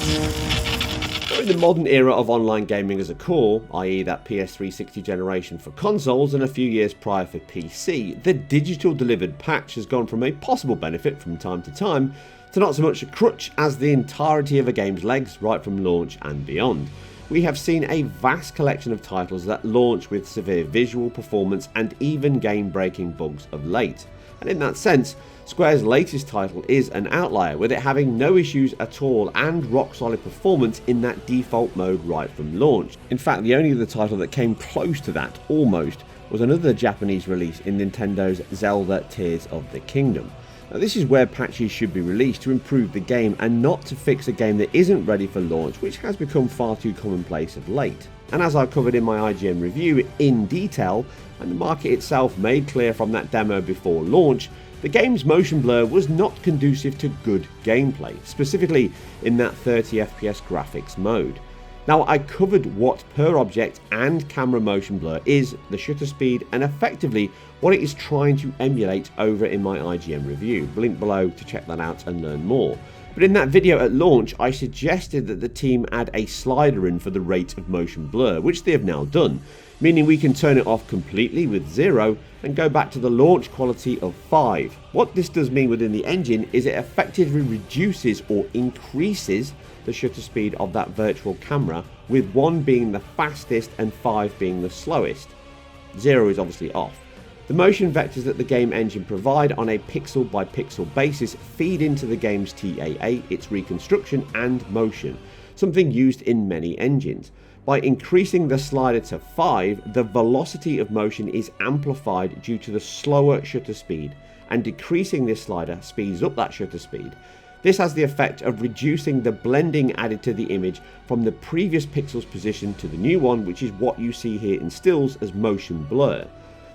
In the modern era of online gaming as a core, i.e. that PS360 generation for consoles and a few years prior for PC, the digital delivered patch has gone from a possible benefit from time to time to not so much a crutch as the entirety of a game's legs right from launch and beyond. We have seen a vast collection of titles that launch with severe visual, performance and even game-breaking bugs of late. And in that sense, Square's latest title is an outlier, with it having no issues at all and rock-solid performance in that default mode right from launch. In fact, the only other title that came close to that, almost, was another Japanese release in Nintendo's Zelda Tears of the Kingdom. Now, this is where patches should be released to improve the game and not to fix a game that isn't ready for launch, which has become far too commonplace of late. And as I covered in my IGN review in detail, and the market itself made clear from that demo before launch, the game's motion blur was not conducive to good gameplay, specifically in that 30 FPS graphics mode. Now, I covered what per object and camera motion blur is, the shutter speed, and effectively what it is trying to emulate over in my IGN review. Link below to check that out and learn more. But in that video at launch, I suggested that the team add a slider in for the rate of motion blur, which they have now done, meaning we can turn it off completely with 0 and go back to the launch quality of 5. What this does mean within the engine is it effectively reduces or increases the shutter speed of that virtual camera, with 1 being the fastest and 5 being the slowest. 0 is obviously off. The motion vectors that the game engine provide on a pixel by pixel basis feed into the game's TAA, its reconstruction and motion, something used in many engines. By increasing the slider to 5, the velocity of motion is amplified due to the slower shutter speed, and decreasing this slider speeds up that shutter speed. This has the effect of reducing the blending added to the image from the previous pixel's position to the new one, which is what you see here in stills as motion blur.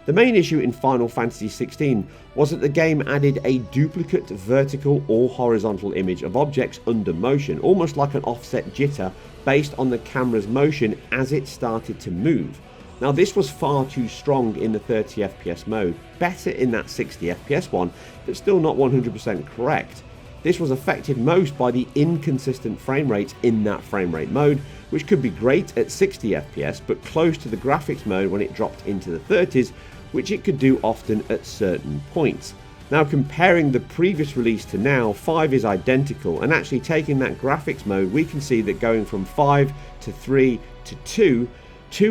The main issue in Final Fantasy XVI was that the game added a duplicate vertical or horizontal image of objects under motion, almost like an offset jitter based on the camera's motion as it started to move. Now, this was far too strong in the 30 FPS mode, better in that 60 FPS one, but still not 100% correct. This was affected most by the inconsistent frame rate in that frame rate mode, which could be great at 60 FPS but close to the graphics mode when it dropped into the 30s, which it could do often at certain points. Now, comparing the previous release to now, 5 is identical, and actually taking that graphics mode, we can see that going from 5 to 3 to 2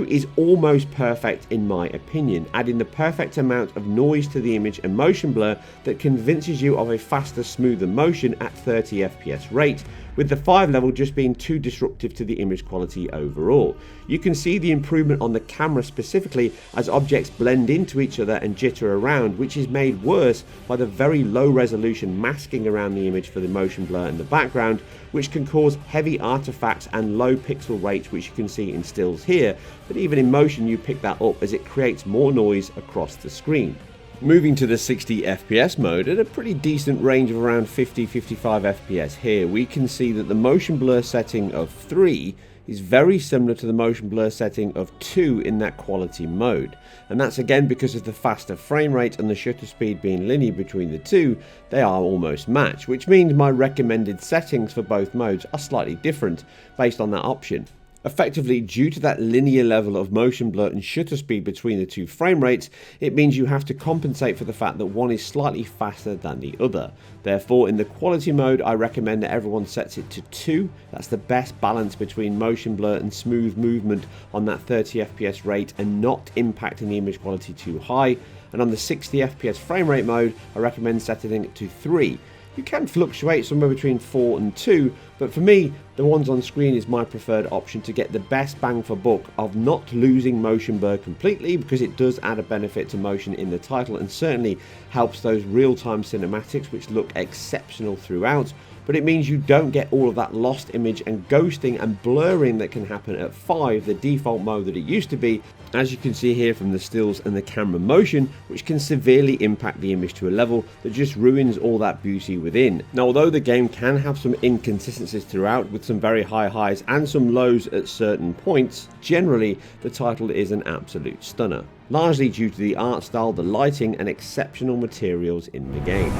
is almost perfect in my opinion, adding the perfect amount of noise to the image and motion blur that convinces you of a faster, smoother motion at 30 FPS rate, with the 5 level just being too disruptive to the image quality overall. You can see the improvement on the camera specifically as objects blend into each other and jitter around, which is made worse by the very low resolution masking around the image for the motion blur in the background, which can cause heavy artifacts and low pixel rates, which you can see in stills here, but even in motion you pick that up as it creates more noise across the screen. Moving to the 60 FPS mode, at a pretty decent range of around 50-55 FPS here, we can see that the motion blur setting of 3 is very similar to the motion blur setting of 2 in that quality mode, and that's again because of the faster frame rate and the shutter speed being linear between the two. They are almost matched, which means my recommended settings for both modes are slightly different based on that option. Effectively, due to that linear level of motion blur and shutter speed between the two frame rates, it means you have to compensate for the fact that one is slightly faster than the other. Therefore, in the quality mode, I recommend that everyone sets it to 2. That's the best balance between motion blur and smooth movement on that 30 FPS rate and not impacting the image quality too high. And on the 60 FPS frame rate mode, I recommend setting it to 3. You can fluctuate somewhere between 4 and 2, but for me, the ones on screen is my preferred option to get the best bang for buck of not losing motion blur completely, because it does add a benefit to motion in the title and certainly helps those real-time cinematics which look exceptional throughout, but it means you don't get all of that lost image and ghosting and blurring that can happen at 5, the default mode that it used to be, as you can see here from the stills and the camera motion, which can severely impact the image to a level that just ruins all that beauty within. Now, although the game can have some inconsistencies throughout with some very high highs and some lows at certain points, generally the title is an absolute stunner, largely due to the art style, the lighting and exceptional materials in the game.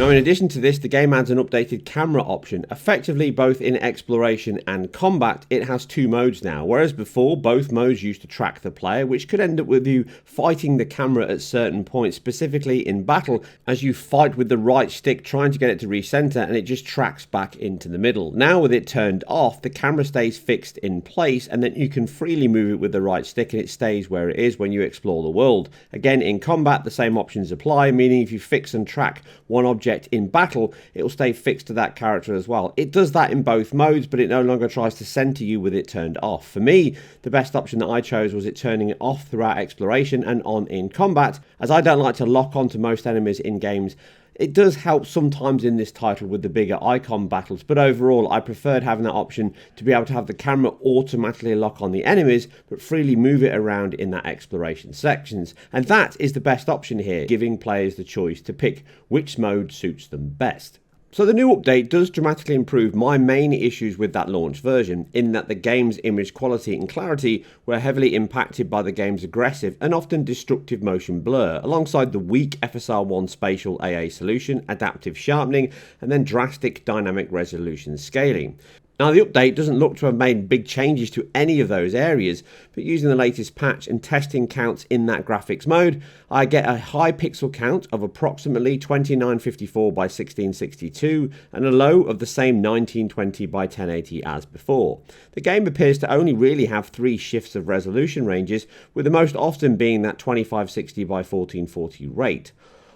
Now, in addition to this, the game adds an updated camera option. Effectively, both in exploration and combat, it has two modes now, whereas before, both modes used to track the player, which could end up with you fighting the camera at certain points, specifically in battle, as you fight with the right stick trying to get it to recenter, and it just tracks back into the middle. Now, with it turned off, the camera stays fixed in place, and then you can freely move it with the right stick, and it stays where it is when you explore the world. Again, in combat, the same options apply, meaning if you fix and track one object in battle, it will stay fixed to that character as well. It does that in both modes, but it no longer tries to center you with it turned off. For me, the best option that I chose was it turning it off throughout exploration and on in combat, as I don't like to lock onto most enemies in games. It does help sometimes in this title with the bigger icon battles, but overall I preferred having that option to be able to have the camera automatically lock on the enemies, but freely move it around in that exploration sections. And that is the best option here, giving players the choice to pick which mode suits them best. So the new update does dramatically improve my main issues with that launch version, in that the game's image quality and clarity were heavily impacted by the game's aggressive and often destructive motion blur, alongside the weak FSR1 spatial AA solution, adaptive sharpening, and then drastic dynamic resolution scaling. Now, the update doesn't look to have made big changes to any of those areas, but using the latest patch and testing counts in that graphics mode, I get a high pixel count of approximately 2954 by 1662 and a low of the same 1920 by 1080 as before. The game appears to only really have 3 shifts of resolution ranges, with the most often being that 2560 by 1440 rate.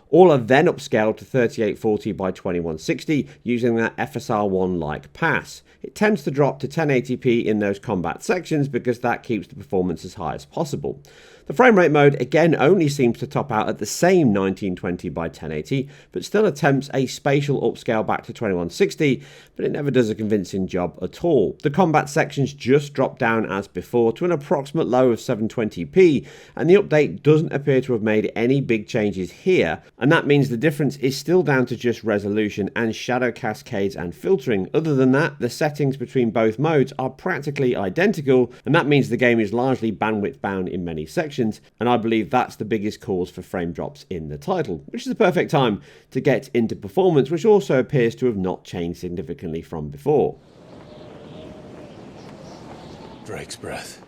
All are then upscaled to 3840 by 2160 using that FSR1-like pass. It tends to drop to 1080p in those combat sections because that keeps the performance as high as possible. The frame rate mode again only seems to top out at the same 1920 by 1080, but still attempts a spatial upscale back to 2160, but it never does a convincing job at all. The combat sections just drop down as before to an approximate low of 720p, and the update doesn't appear to have made any big changes here, and that means the difference is still down to just resolution and shadow cascades and filtering. Other than that, the settings between both modes are practically identical, and that means the game is largely bandwidth bound in many sections. And I believe that's the biggest cause for frame drops in the title, which is the perfect time to get into performance, which also appears to have not changed significantly from before. Drake's breath.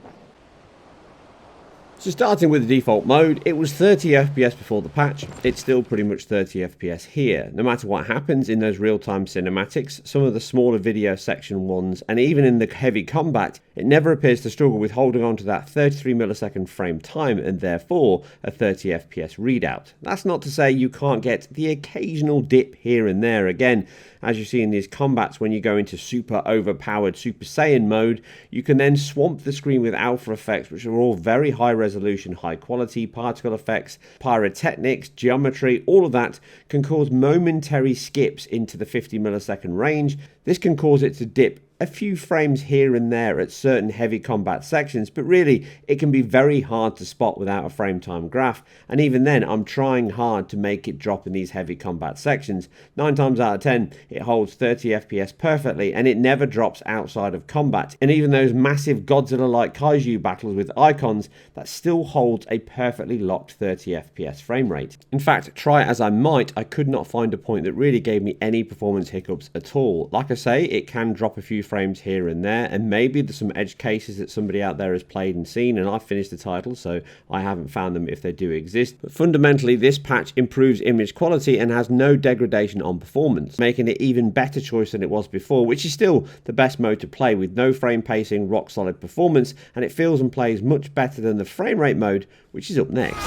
So starting with the default mode, it was 30 FPS before the patch. It's still pretty much 30 FPS here. No matter what happens in those real-time cinematics, some of the smaller video section ones, and even in the heavy combat, it never appears to struggle with holding on to that 33 millisecond frame time and therefore a 30 FPS readout. That's not to say you can't get the occasional dip here and there. Again, as you see in these combats, when you go into super overpowered Super Saiyan mode, you can then swamp the screen with alpha effects, which are all very high resolution, high quality, particle effects, pyrotechnics, geometry. All of that can cause momentary skips into the 50 millisecond range. This can cause it to dip a few frames here and there at certain heavy combat sections, but really it can be very hard to spot without a frame time graph, and even then I'm trying hard to make it drop in these heavy combat sections. 9 times out of 10 it holds 30 FPS perfectly, and it never drops outside of combat, and even those massive Godzilla-like kaiju battles with icons, that still holds a perfectly locked 30 FPS frame rate. In fact, try as I might, I could not find a point that really gave me any performance hiccups at all. Like I say, it can drop a few frames here and there, and maybe there's some edge cases that somebody out there has played and seen, and I've finished the title, so I haven't found them if they do exist. But fundamentally, this patch improves image quality and has no degradation on performance, making it even better choice than it was before, which is still the best mode to play with no frame pacing, rock solid performance, and it feels and plays much better than the frame rate mode, which is up next.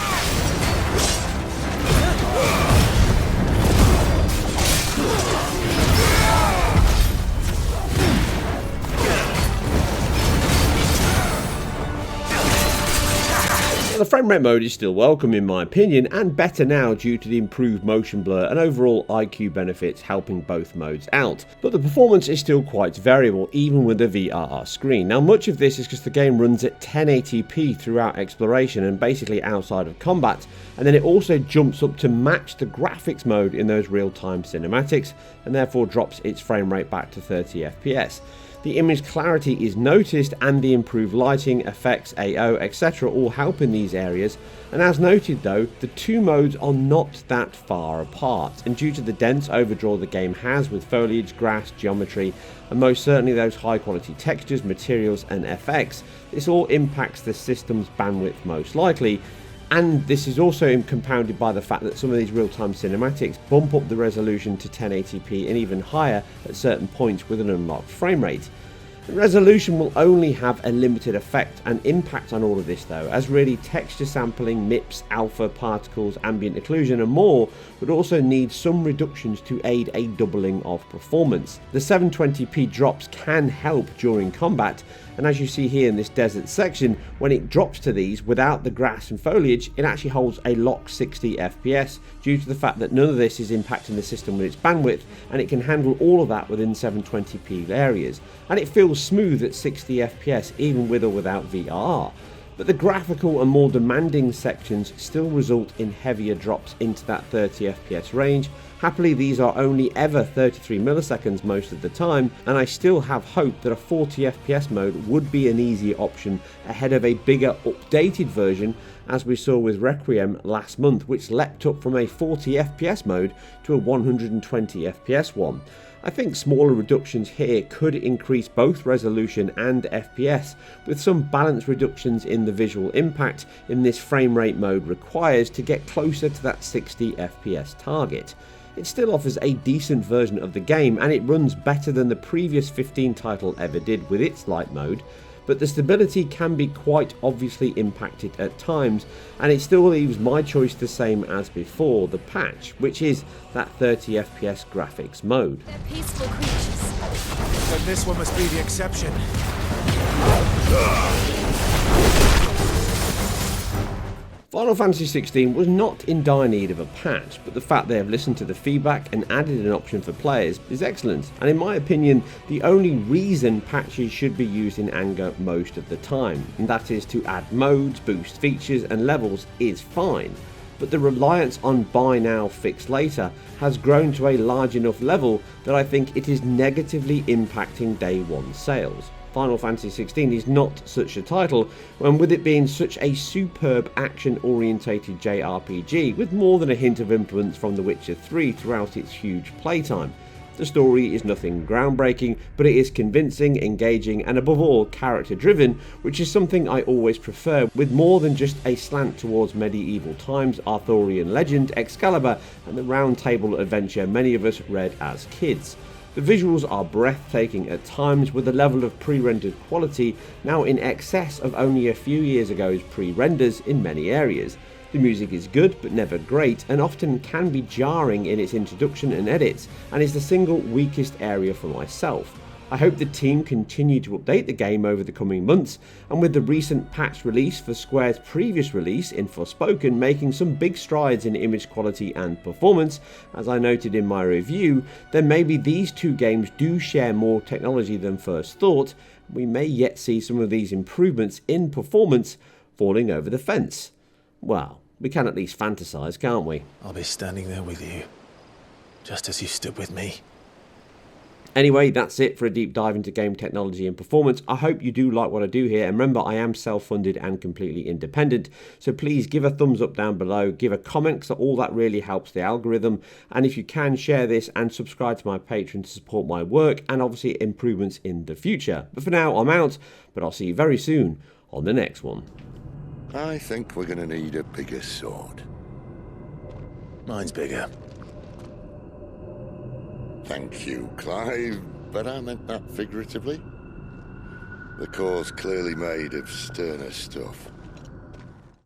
The frame rate mode is still welcome in my opinion, and better now due to the improved motion blur and overall IQ benefits helping both modes out. But the performance is still quite variable even with the VRR screen. Now much of this is because the game runs at 1080p throughout exploration and basically outside of combat, and then it also jumps up to match the graphics mode in those real-time cinematics and therefore drops its frame rate back to 30 FPS. The image clarity is noticed, and the improved lighting, effects, AO, etc. all help in these areas. And as noted though, the two modes are not that far apart, and due to the dense overdraw the game has with foliage, grass, geometry, and most certainly those high quality textures, materials and FX, this all impacts the system's bandwidth most likely. And this is also compounded by the fact that some of these real-time cinematics bump up the resolution to 1080p and even higher at certain points with an unlocked frame rate. The resolution will only have a limited effect and impact on all of this though, as really texture sampling, MIPS, alpha, particles, ambient occlusion and more would also need some reductions to aid a doubling of performance. The 720p drops can help during combat, and as you see here in this desert section, when it drops to these without the grass and foliage, it actually holds a locked 60 FPS due to the fact that none of this is impacting the system with its bandwidth, and it can handle all of that within 720p areas, and it feels smooth at 60 FPS even with or without VRR. But the graphical and more demanding sections still result in heavier drops into that 30 FPS range. Happily, these are only ever 33 milliseconds most of the time, and I still have hope that a 40 FPS mode would be an easier option ahead of a bigger updated version, as we saw with Requiem last month, which leapt up from a 40 FPS mode to a 120 FPS one. I think smaller reductions here could increase both resolution and FPS, with some balanced reductions in the visual impact in this frame rate mode requires to get closer to that 60 FPS target. It still offers a decent version of the game, and it runs better than the previous 15 title ever did with its light mode, but the stability can be quite obviously impacted at times, and it still leaves my choice the same as before, the patch, which is that 30 FPS graphics mode. They're peaceful creatures. Then this one must be the exception. Final Fantasy XVI was not in dire need of a patch, but the fact they have listened to the feedback and added an option for players is excellent, and in my opinion the only reason patches should be used in anger most of the time, and that is to add modes, boost features and levels is fine. But the reliance on buy now, fix later has grown to a large enough level that I think it is negatively impacting day one sales. Final Fantasy XVI is not such a title, and with it being such a superb action-orientated JRPG with more than a hint of influence from The Witcher 3 throughout its huge playtime. The story is nothing groundbreaking, but it is convincing, engaging, and above all character-driven, which is something I always prefer, with more than just a slant towards medieval times, Arthurian legend, Excalibur, and the Round Table adventure many of us read as kids. The visuals are breathtaking at times, with a level of pre-rendered quality now in excess of only a few years ago's pre-renders in many areas. The music is good but never great, and often can be jarring in its introduction and edits, and is the single weakest area for myself. I hope the team continue to update the game over the coming months, and with the recent patch release for Square's previous release in Forspoken making some big strides in image quality and performance, as I noted in my review, then maybe these two games do share more technology than first thought. We may yet see some of these improvements in performance falling over the fence. Well, we can at least fantasize, can't we? I'll be standing there with you, just as you stood with me. Anyway, that's it for a deep dive into game technology and performance. I hope you do like what I do here, and remember, I am self-funded and completely independent, so please give a thumbs up down below, give a comment, because all that really helps the algorithm, and if you can, share this and subscribe to my Patreon to support my work and obviously improvements in the future. But for now, I'm out, but I'll see you very soon on the next one. I think we're gonna need a bigger sword. Mine's bigger. Thank you, Clive, but I meant that figuratively. The core's clearly made of sterner stuff.